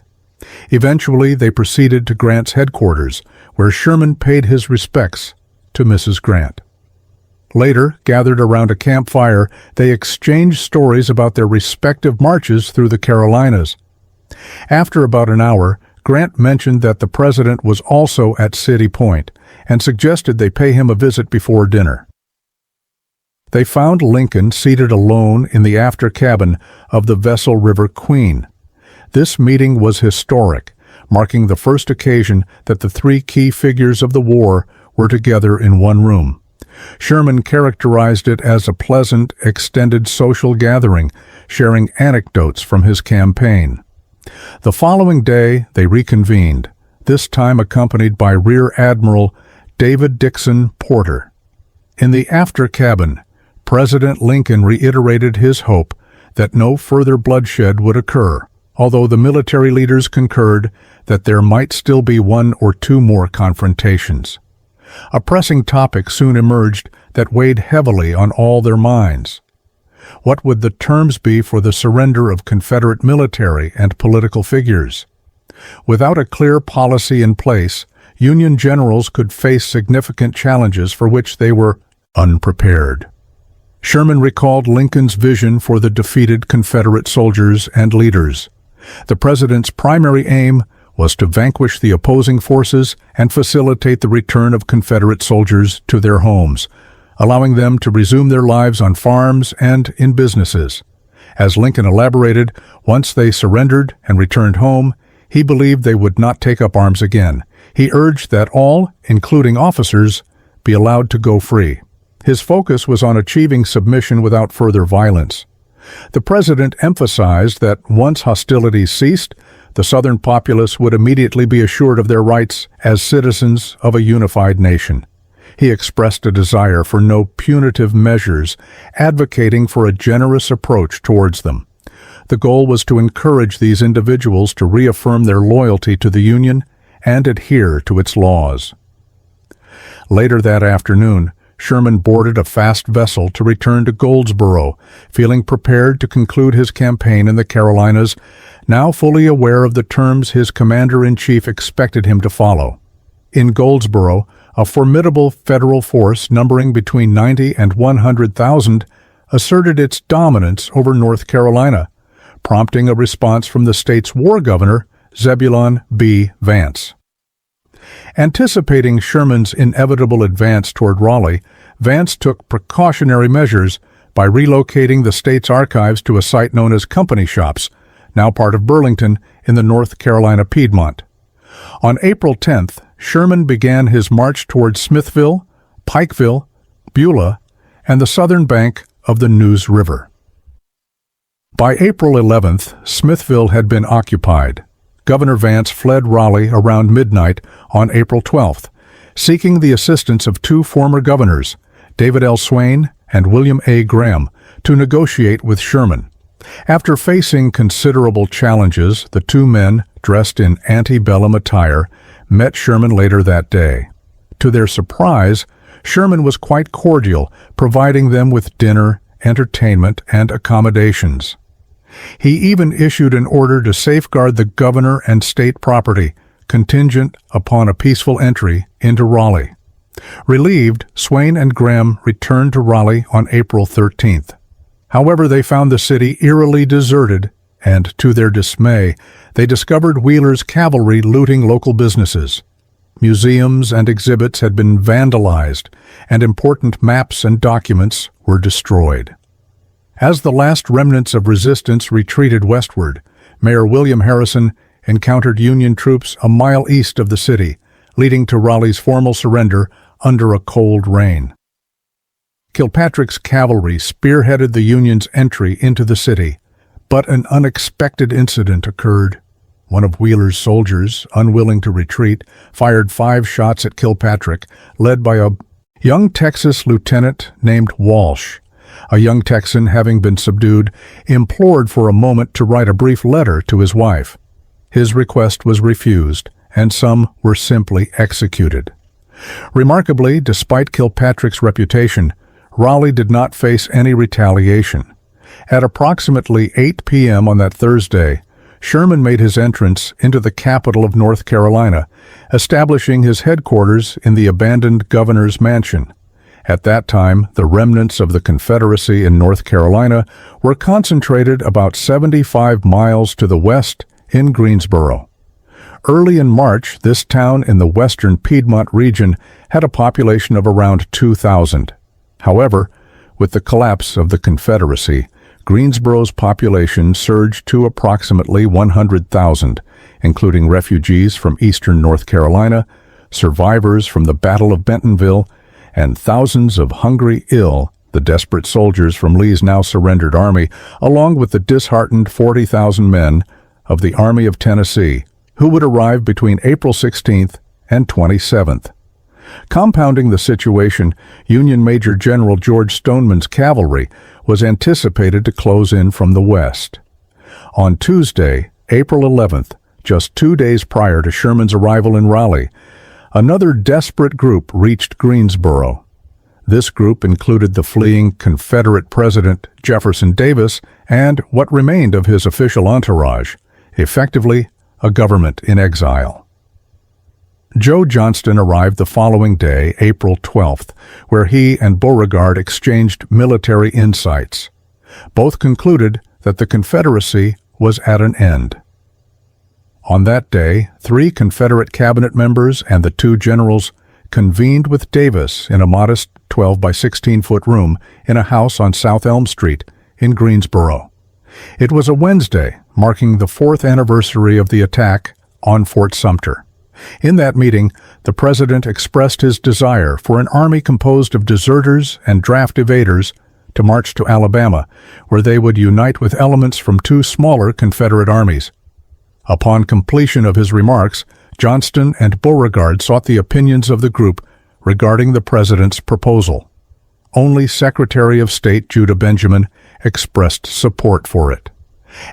Eventually, they proceeded to Grant's headquarters, where Sherman paid his respects to Mrs. Grant. Later, gathered around a campfire, they exchanged stories about their respective marches through the Carolinas. After about an hour, Grant mentioned that the president was also at City Point and suggested they pay him a visit before dinner. They found Lincoln seated alone in the after cabin of the vessel River Queen. This meeting was historic, marking the first occasion that the three key figures of the war were together in one room. Sherman characterized it as a pleasant, extended social gathering, sharing anecdotes from his campaign. The following day, they reconvened, this time accompanied by Rear Admiral David Dixon Porter. In the after cabin, President Lincoln reiterated his hope that no further bloodshed would occur, although the military leaders concurred that there might still be one or two more confrontations. A pressing topic soon emerged that weighed heavily on all their minds. What would the terms be for the surrender of Confederate military and political figures? Without a clear policy in place, Union generals could face significant challenges for which they were unprepared. Sherman recalled Lincoln's vision for the defeated Confederate soldiers and leaders. The president's primary aim was to vanquish the opposing forces and facilitate the return of Confederate soldiers to their homes, allowing them to resume their lives on farms and in businesses. As Lincoln elaborated, once they surrendered and returned home, he believed they would not take up arms again. He urged that all, including officers, be allowed to go free. His focus was on achieving submission without further violence. The president emphasized that once hostilities ceased, the Southern populace would immediately be assured of their rights as citizens of a unified nation. He expressed a desire for no punitive measures, advocating for a generous approach towards them. The goal was to encourage these individuals to reaffirm their loyalty to the Union and adhere to its laws. Later that afternoon, Sherman boarded a fast vessel to return to Goldsboro, feeling prepared to conclude his campaign in the Carolinas, now fully aware of the terms his commander-in-chief expected him to follow. In Goldsboro, a formidable federal force numbering between 90 and 100,000 asserted its dominance over North Carolina. prompting a response from the state's war governor, Zebulon B. Vance. Anticipating Sherman's inevitable advance toward Raleigh, Vance took precautionary measures by relocating the state's archives to a site known as Company Shops, now part of Burlington in the North Carolina Piedmont. On April 10th, Sherman began his march toward Smithville, Pikeville, Beulah, and the southern bank of the Neuse River. By April 11th, Smithville had been occupied. Governor Vance fled Raleigh around midnight on April 12th, seeking the assistance of two former governors, David L. Swain and William A. Graham, to negotiate with Sherman. After facing considerable challenges, the two men, dressed in antebellum attire, met Sherman later that day. To their surprise, Sherman was quite cordial, providing them with dinner, entertainment, and accommodations. He even issued an order to safeguard the governor and state property, contingent upon a peaceful entry into Raleigh. Relieved, Swain and Graham returned to Raleigh on April 13th. However, they found the city eerily deserted, and to their dismay, they discovered Wheeler's cavalry looting local businesses. Museums and exhibits had been vandalized, and important maps and documents were destroyed. As the last remnants of resistance retreated westward, Mayor William Harrison encountered Union troops a mile east of the city, leading to Raleigh's formal surrender under a cold rain. Kilpatrick's cavalry spearheaded the Union's entry into the city, but an unexpected incident occurred. One of Wheeler's soldiers, unwilling to retreat, fired 5 shots at Kilpatrick, led by a young Texas lieutenant named Walsh. A young Texan, having been subdued, implored for a moment to write a brief letter to his wife. His request was refused, and some were simply executed. Remarkably, despite Kilpatrick's reputation, Raleigh did not face any retaliation. At approximately 8 p.m. on that Thursday, Sherman made his entrance into the capital of North Carolina, establishing his headquarters in the abandoned governor's mansion. At that time, the remnants of the Confederacy in North Carolina were concentrated about 75 miles to the west in Greensboro. Early in March, this town in the western Piedmont region had a population of around 2,000. However, with the collapse of the Confederacy, Greensboro's population surged to approximately 100,000, including refugees from eastern North Carolina, survivors from the Battle of Bentonville, and thousands of hungry, ill, the desperate soldiers from Lee's now surrendered army, along with the disheartened 40,000 men of the Army of Tennessee, who would arrive between April 16th and 27th. Compounding the situation, Union Major General George Stoneman's cavalry was anticipated to close in from the west. On Tuesday, April 11th, just 2 days prior to Sherman's arrival in Raleigh, another desperate group reached Greensboro. This group included the fleeing Confederate President Jefferson Davis and what remained of his official entourage, effectively a government in exile. Joe Johnston arrived the following day, April 12th, where he and Beauregard exchanged military insights. Both concluded that the Confederacy was at an end. On that day, 3 Confederate cabinet members and the 2 generals convened with Davis in a modest 12 by 16-foot room in a house on South Elm Street in Greensboro. It was a Wednesday, marking the 4th anniversary of the attack on Fort Sumter. In that meeting, the president expressed his desire for an army composed of deserters and draft evaders to march to Alabama, where they would unite with elements from 2 smaller Confederate armies. Upon completion of his remarks, Johnston and Beauregard sought the opinions of the group regarding the president's proposal. Only Secretary of State Judah Benjamin expressed support for it.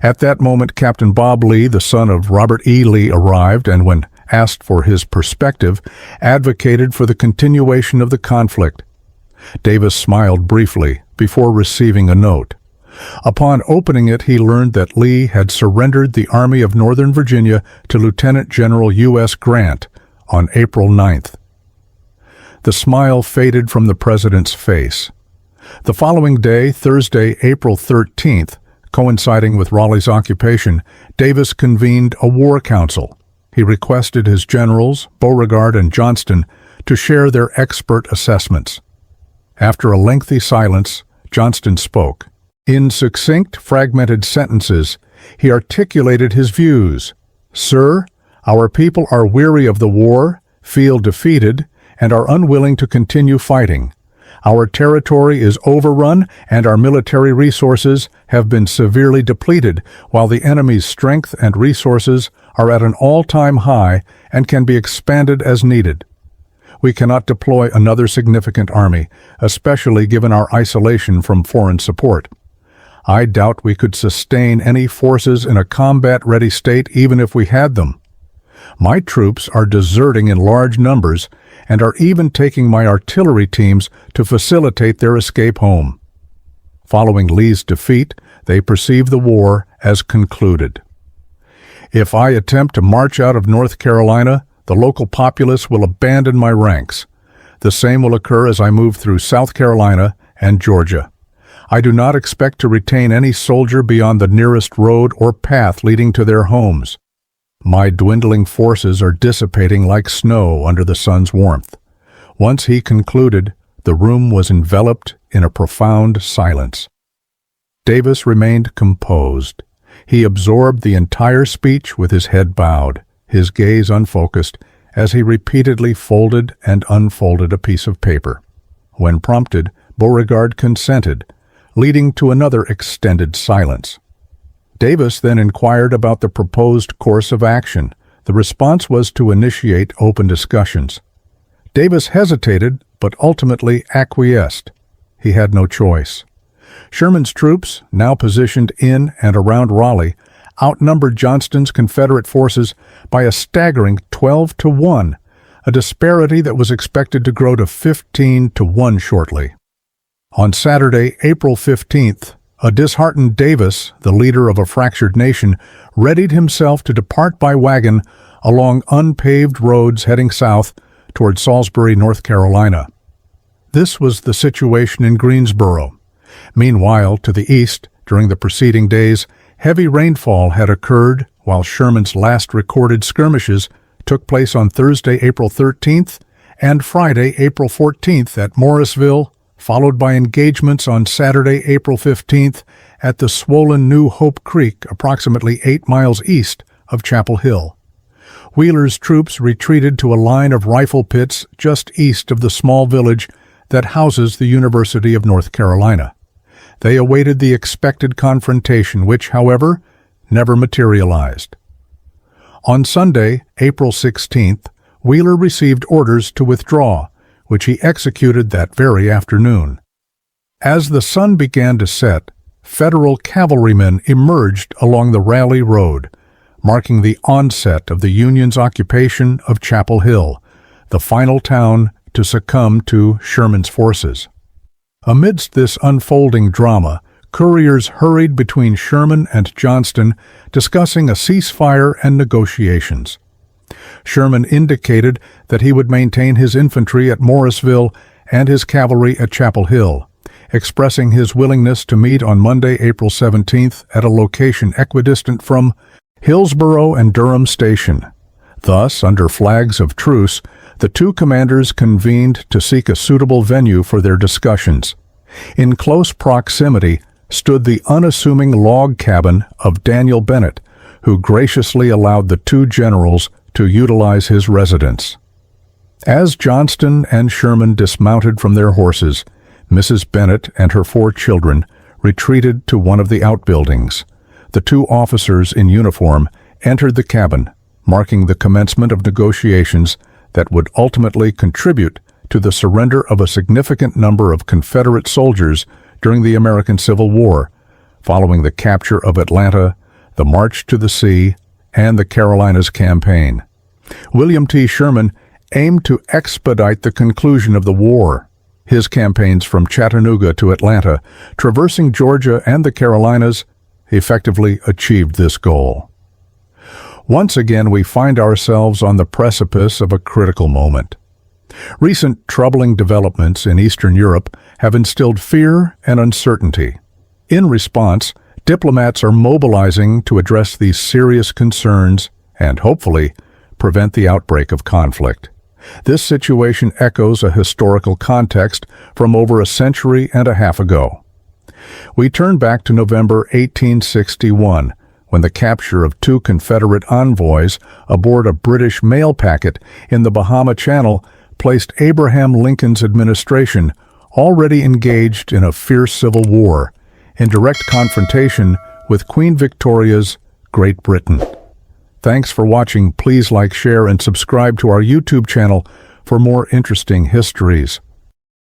At that moment, Captain Bob Lee, the son of Robert E. Lee, arrived and, when asked for his perspective, advocated for the continuation of the conflict. Davis smiled briefly before receiving a note. Upon opening it, he learned that Lee had surrendered the Army of Northern Virginia to Lieutenant General U.S. Grant on April 9th. The smile faded from the president's face. The following day, Thursday, April 13th, Coinciding with Raleigh's occupation, Davis convened a war council. He requested his generals, Beauregard and Johnston, to share their expert assessments. After a lengthy silence, Johnston spoke. In succinct, fragmented sentences, he articulated his views. "Sir, our people are weary of the war, feel defeated, and are unwilling to continue fighting. Our territory is overrun and our military resources have been severely depleted, while the enemy's strength and resources are at an all-time high and can be expanded as needed. We cannot deploy another significant army, especially given our isolation from foreign support. I doubt we could sustain any forces in a combat-ready state even if we had them. My troops are deserting in large numbers and are even taking my artillery teams to facilitate their escape home." Following Lee's defeat, they perceive the war as concluded. "If I attempt to march out of North Carolina, the local populace will abandon my ranks. The same will occur as I move through South Carolina and Georgia. I do not expect to retain any soldier beyond the nearest road or path leading to their homes. My dwindling forces are dissipating like snow under the sun's warmth." Once he concluded, the room was enveloped in a profound silence. Davis remained composed. He absorbed the entire speech with his head bowed, his gaze unfocused, as he repeatedly folded and unfolded a piece of paper. When prompted, Beauregard consented, leading to another extended silence. Davis then inquired about the proposed course of action. The response was to initiate open discussions. Davis hesitated, but ultimately acquiesced. He had no choice. Sherman's troops, now positioned in and around Raleigh, outnumbered Johnston's Confederate forces by a staggering 12-1, a disparity that was expected to grow to 15-1 shortly. On Saturday, April 15th, a disheartened Davis, the leader of a fractured nation, readied himself to depart by wagon along unpaved roads heading south toward Salisbury, North Carolina. This was the situation in Greensboro. Meanwhile, to the east, during the preceding days, heavy rainfall had occurred while Sherman's last recorded skirmishes took place on Thursday, April 13th and Friday, April 14th at Morrisville, followed by engagements on Saturday, April 15th at the swollen New Hope Creek, approximately 8 miles east of Chapel Hill. Wheeler's troops retreated to a line of rifle pits just east of the small village that houses the University of North Carolina. They awaited the expected confrontation, which, however, never materialized. On Sunday, April 16th, Wheeler received orders to withdraw, which he executed that very afternoon. As the sun began to set, Federal cavalrymen emerged along the Raleigh Road, marking the onset of the Union's occupation of Chapel Hill, the final town to succumb to Sherman's forces. Amidst this unfolding drama, couriers hurried between Sherman and Johnston, discussing a ceasefire and negotiations. Sherman indicated that he would maintain his infantry at Morrisville and his cavalry at Chapel Hill, expressing his willingness to meet on Monday, April 17th at a location equidistant from Hillsborough and Durham Station. Thus, under flags of truce, the two commanders convened to seek a suitable venue for their discussions. In close proximity stood the unassuming log cabin of Daniel Bennett, who graciously allowed the two generals to utilize his residence. As Johnston and Sherman dismounted from their horses, Mrs. Bennett and her 4 children retreated to one of the outbuildings. The 2 officers in uniform entered the cabin, marking the commencement of negotiations that would ultimately contribute to the surrender of a significant number of Confederate soldiers during the American Civil War, following the capture of Atlanta, the March to the Sea, and the Carolinas Campaign. William T. Sherman aimed to expedite the conclusion of the war. His campaigns from Chattanooga to Atlanta, traversing Georgia and the Carolinas, effectively achieved this goal. Once again, we find ourselves on the precipice of a critical moment. Recent troubling developments in Eastern Europe have instilled fear and uncertainty. In response, Diplomats are mobilizing to address these serious concerns and, hopefully, prevent the outbreak of conflict. This situation echoes a historical context from over a century and a half ago. We turn back to November 1861, when the capture of 2 Confederate envoys aboard a British mail packet in the Bahama Channel placed Abraham Lincoln's administration, already engaged in a fierce civil war, in direct confrontation with Queen Victoria's Great Britain. Thanks for watching. Please like, share, and subscribe to our YouTube channel for more interesting histories.